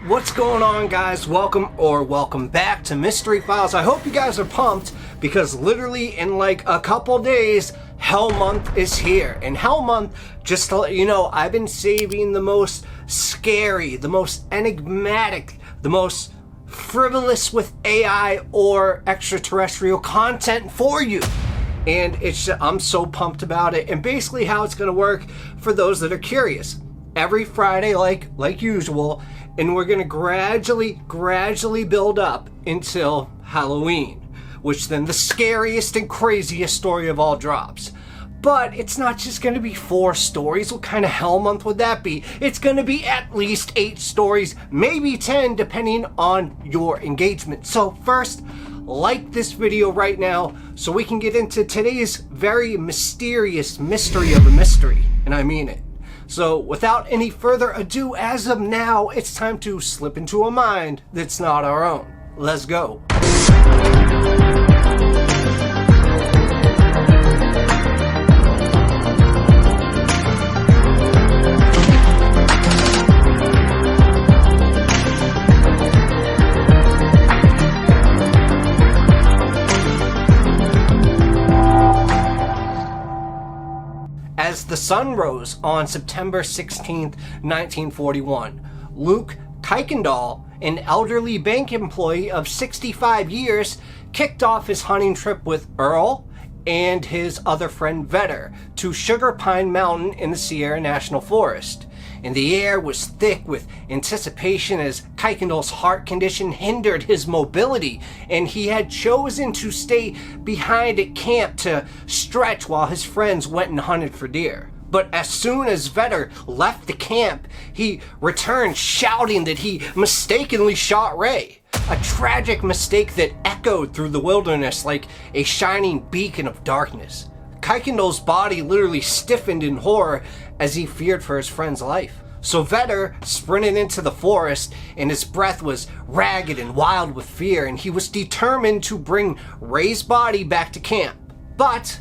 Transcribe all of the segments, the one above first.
What's going on, guys? Welcome back to Mystery Files. I hope you guys are pumped because literally in like a couple days, Hell Month is here. And Hell Month, just to let you know, I've been saving the most scary, the most enigmatic, the most frivolous with AI or extraterrestrial content for you. And I'm so pumped about it. And basically how it's going to work for those that are curious. Every Friday, like usual, and we're going to gradually build up until Halloween, which then the scariest and craziest story of all drops. But it's not just going to be 4 stories. What kind of hell month would that be? It's going to be at least 8 stories, maybe 10, depending on your engagement. So first, like this video right now so we can get into today's very mysterious mystery of a mystery, and I mean it. So without any further ado, as of now, it's time to slip into a mind that's not our own. Let's go. As the sun rose on September 16th, 1941, Luke Kuykendall, an elderly bank employee of 65 years, kicked off his hunting trip with Earl and his other friend Vetter to Sugar Pine Mountain in the Sierra National Forest. And the air was thick with anticipation as Kuykendall's heart condition hindered his mobility, and he had chosen to stay behind at camp to stretch while his friends went and hunted for deer. But as soon as Vetter left the camp, he returned shouting that he mistakenly shot Ray. A tragic mistake that echoed through the wilderness like a shining beacon of darkness. Kuykendall's body literally stiffened in horror as he feared for his friend's life. So Vetter sprinted into the forest, and his breath was ragged and wild with fear, and he was determined to bring Ray's body back to camp. But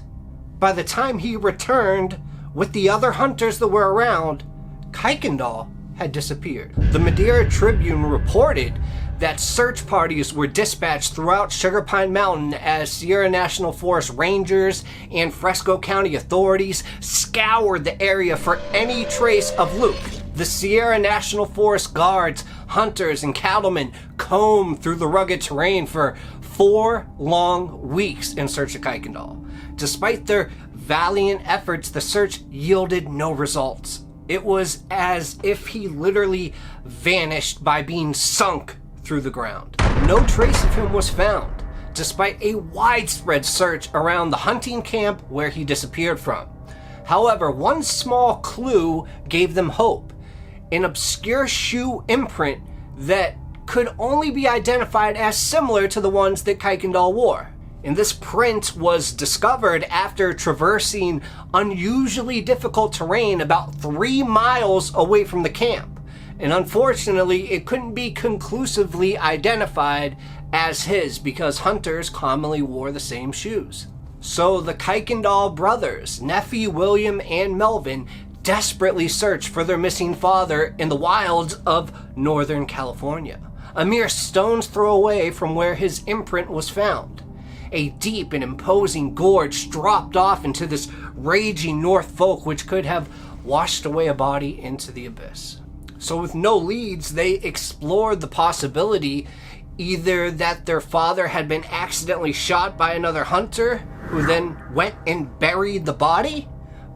by the time he returned with the other hunters that were around, Kuykendall had disappeared. The Madeira Tribune reported that search parties were dispatched throughout Sugar Pine Mountain as Sierra National Forest rangers and Fresco County authorities scoured the area for any trace of Luke. The Sierra National Forest guards, hunters, and cattlemen combed through the rugged terrain for 4 long weeks in search of Kuykendall. Despite their valiant efforts, the search yielded no results. It was as if he literally vanished by being sunk through the ground. No trace of him was found, despite a widespread search around the hunting camp where he disappeared from. However, one small clue gave them hope. An obscure shoe imprint that could only be identified as similar to the ones that Kuykendall wore. And this print was discovered after traversing unusually difficult terrain about 3 miles away from the camp. And unfortunately, it couldn't be conclusively identified as his because hunters commonly wore the same shoes. So the Kuykendall brothers, nephew William and Melvin, desperately searched for their missing father in the wilds of Northern California, a mere stone's throw away from where his imprint was found. A deep and imposing gorge dropped off into this raging North Fork, which could have washed away a body into the abyss. So with no leads, they explored the possibility either that their father had been accidentally shot by another hunter who then went and buried the body,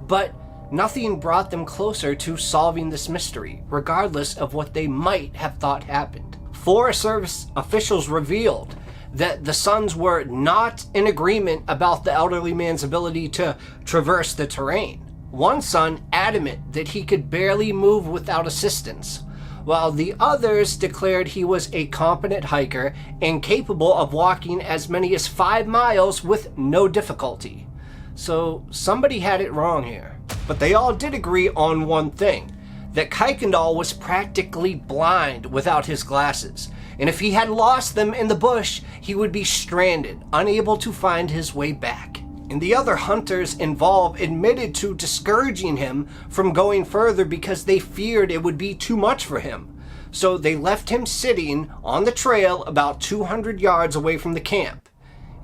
but nothing brought them closer to solving this mystery, regardless of what they might have thought happened. Forest Service officials revealed that the sons were not in agreement about the elderly man's ability to traverse the terrain. One son adamant that he could barely move without assistance, while the others declared he was a competent hiker and capable of walking as many as 5 miles with no difficulty. So somebody had it wrong here. But they all did agree on one thing, that Kuykendall was practically blind without his glasses, and if he had lost them in the bush, he would be stranded, unable to find his way back. And the other hunters involved admitted to discouraging him from going further because they feared it would be too much for him. so they left him sitting on the trail about 200 yards away from the camp.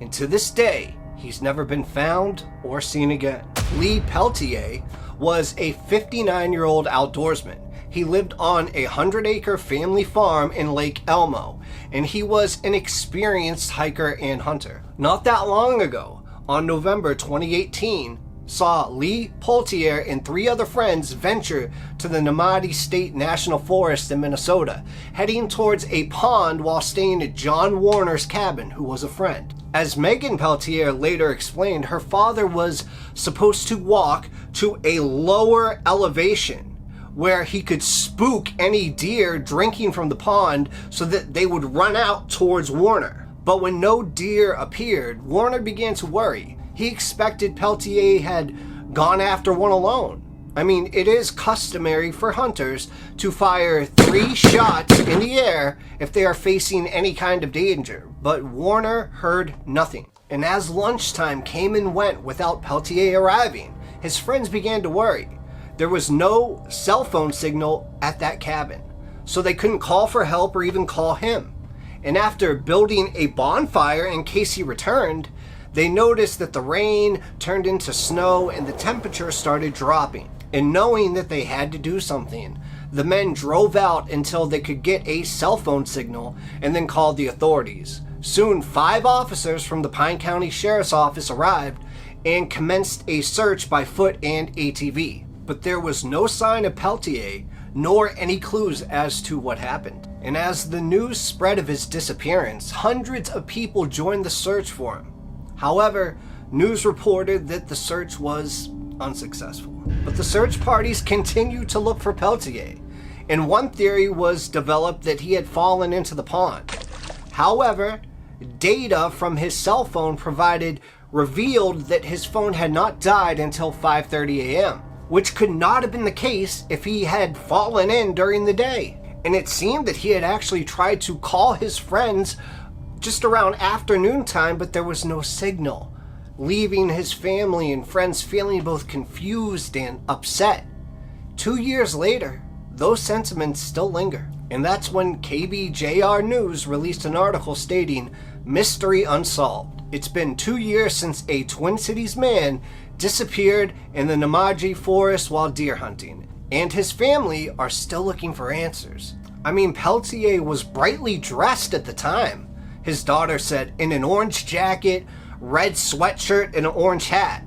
And to this day, he's never been found or seen again. Lee Peltier was a 59-year-old outdoorsman. He lived on a 100-acre family farm in Lake Elmo, and he was an experienced hiker and hunter. Not that long ago, on November 2018, saw Lee Peltier and 3 other friends venture to the Namadi State National Forest in Minnesota, heading towards a pond while staying at John Warner's cabin, who was a friend. As Megan Peltier later explained, her father was supposed to walk to a lower elevation where he could spook any deer drinking from the pond so that they would run out towards Warner. But when no deer appeared, Warner began to worry. He expected Peltier had gone after one alone. I mean, it is customary for hunters to fire 3 shots in the air if they are facing any kind of danger, but Warner heard nothing. And as lunchtime came and went without Peltier arriving, his friends began to worry. There was no cell phone signal at that cabin, so they couldn't call for help or even call him. And after building a bonfire in case he returned, they noticed that the rain turned into snow and the temperature started dropping. And knowing that they had to do something, the men drove out until they could get a cell phone signal and then called the authorities. Soon, 5 officers from the Pine County Sheriff's Office arrived and commenced a search by foot and ATV. But there was no sign of Peltier, nor any clues as to what happened. And as the news spread of his disappearance, hundreds of people joined the search for him. However, news reported that the search was unsuccessful. But the search parties continued to look for Peltier, and one theory was developed that he had fallen into the pond. However, data from his cell phone revealed that his phone had not died until 5:30 a.m., which could not have been the case if he had fallen in during the day. And it seemed that he had actually tried to call his friends just around afternoon time, but there was no signal, leaving his family and friends feeling both confused and upset. 2 years later, those sentiments still linger. And that's when KBJR News released an article stating, "Mystery Unsolved. It's been 2 years since a Twin Cities man disappeared in the Namaji forest while deer hunting, and his family are still looking for answers." I mean, Peltier was brightly dressed at the time. His daughter said, in an orange jacket, red sweatshirt, and an orange hat.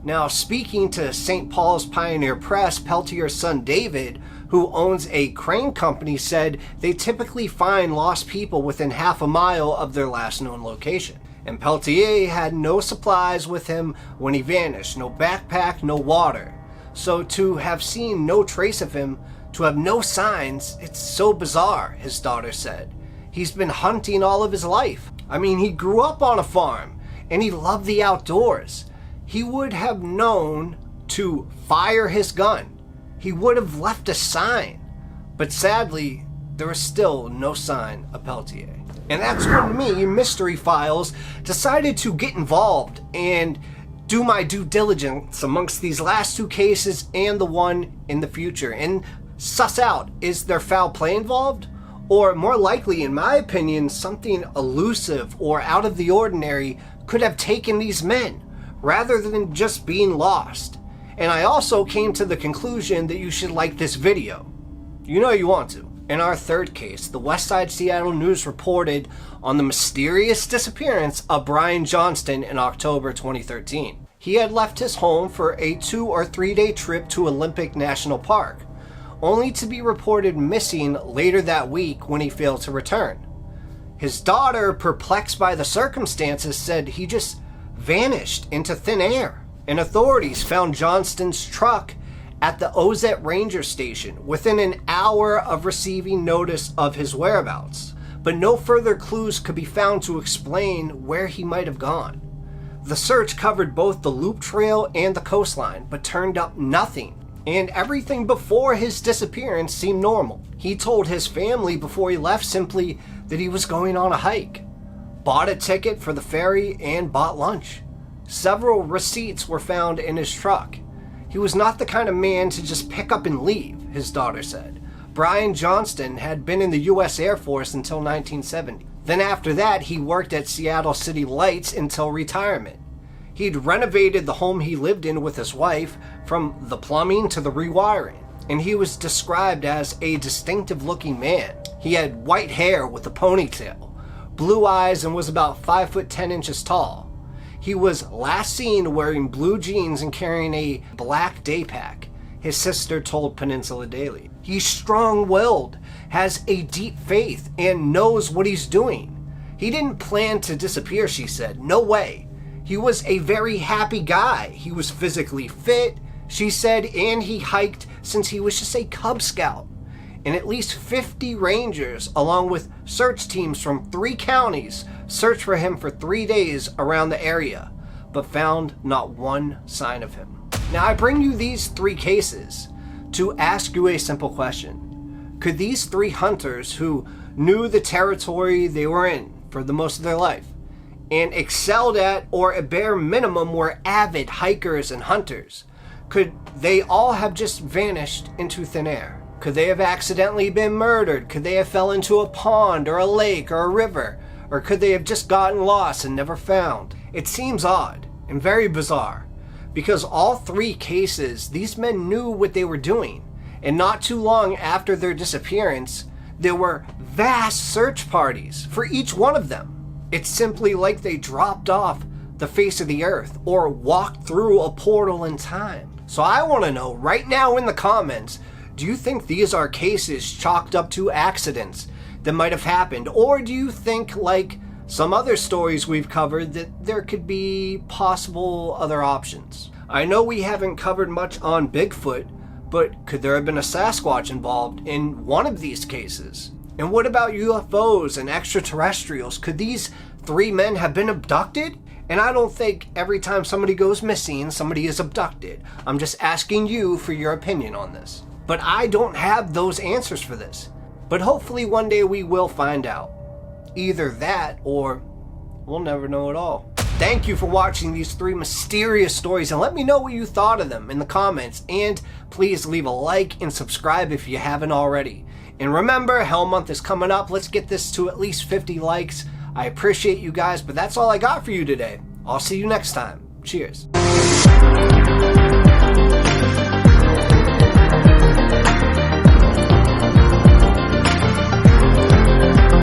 Now, speaking to St. Paul's Pioneer Press, Peltier's son David, who owns a crane company, said they typically find lost people within half a mile of their last known location. And Peltier had no supplies with him when he vanished, no backpack, no water. So to have seen no trace of him, to have no signs, it's so bizarre, his daughter said. He's been hunting all of his life. I mean, he grew up on a farm, and he loved the outdoors. He would have known to fire his gun. He would have left a sign. But sadly, there was still no sign of Peltier. And that's when me, Mystery Files, decided to get involved and do my due diligence amongst these last 2 cases and the one in the future, and suss out, is there foul play involved? Or more likely, in my opinion, something elusive or out of the ordinary could have taken these men, rather than just being lost. And I also came to the conclusion that you should like this video. You know you want to. In our 3rd case, the Westside Seattle News reported on the mysterious disappearance of Bryan Johnston in October 2013. He had left his home for a 2 or 3 day trip to Olympic National Park, only to be reported missing later that week when he failed to return. His daughter, perplexed by the circumstances, said he just vanished into thin air. And authorities found Johnston's truck at the Ozette Ranger Station within an hour of receiving notice of his whereabouts, but no further clues could be found to explain where he might have gone. The search covered both the loop trail and the coastline, but turned up nothing, and everything before his disappearance seemed normal. He told his family before he left simply that he was going on a hike, bought a ticket for the ferry, and bought lunch. Several receipts were found in his truck. He was not the kind of man to just pick up and leave, his daughter said. Bryan Johnston had been in the U.S. Air Force until 1970. Then after that, he worked at Seattle City Lights until retirement. He'd renovated the home he lived in with his wife, from the plumbing to the rewiring, and he was described as a distinctive-looking man. He had white hair with a ponytail, blue eyes, and was about 5 foot 10 inches tall. He was last seen wearing blue jeans and carrying a black day pack, his sister told Peninsula Daily. He's strong-willed, has a deep faith, and knows what he's doing. He didn't plan to disappear, she said. No way. He was a very happy guy. He was physically fit, she said, and he hiked since he was just a Cub Scout. And at least 50 rangers, along with search teams from 3 counties, searched for him for 3 days around the area, but found not one sign of him. Now, I bring you these 3 cases to ask you a simple question. Could these 3 hunters who knew the territory they were in for the most of their life and excelled at, or at bare minimum were avid hikers and hunters, could they all have just vanished into thin air? Could they have accidentally been murdered? Could they have fell into a pond or a lake or a river? Or could they have just gotten lost and never found? It seems odd and very bizarre, because all 3 cases, these men knew what they were doing, and not too long after their disappearance, there were vast search parties for each one of them. It's simply like they dropped off the face of the earth or walked through a portal in time. So I want to know right now in the comments, do you think these are cases chalked up to accidents that might have happened? Or do you think, like some other stories we've covered, that there could be possible other options? I know we haven't covered much on Bigfoot, but could there have been a Sasquatch involved in one of these cases? And what about UFOs and extraterrestrials? Could these 3 men have been abducted? And I don't think every time somebody goes missing, somebody is abducted. I'm just asking you for your opinion on this. But I don't have those answers for this. But hopefully one day we will find out. Either that, or we'll never know at all. Thank you for watching these 3 mysterious stories, and let me know what you thought of them in the comments. And please leave a like and subscribe if you haven't already. And remember, Hell Month is coming up. Let's get this to at least 50 likes. I appreciate you guys, but that's all I got for you today. I'll see you next time. Cheers.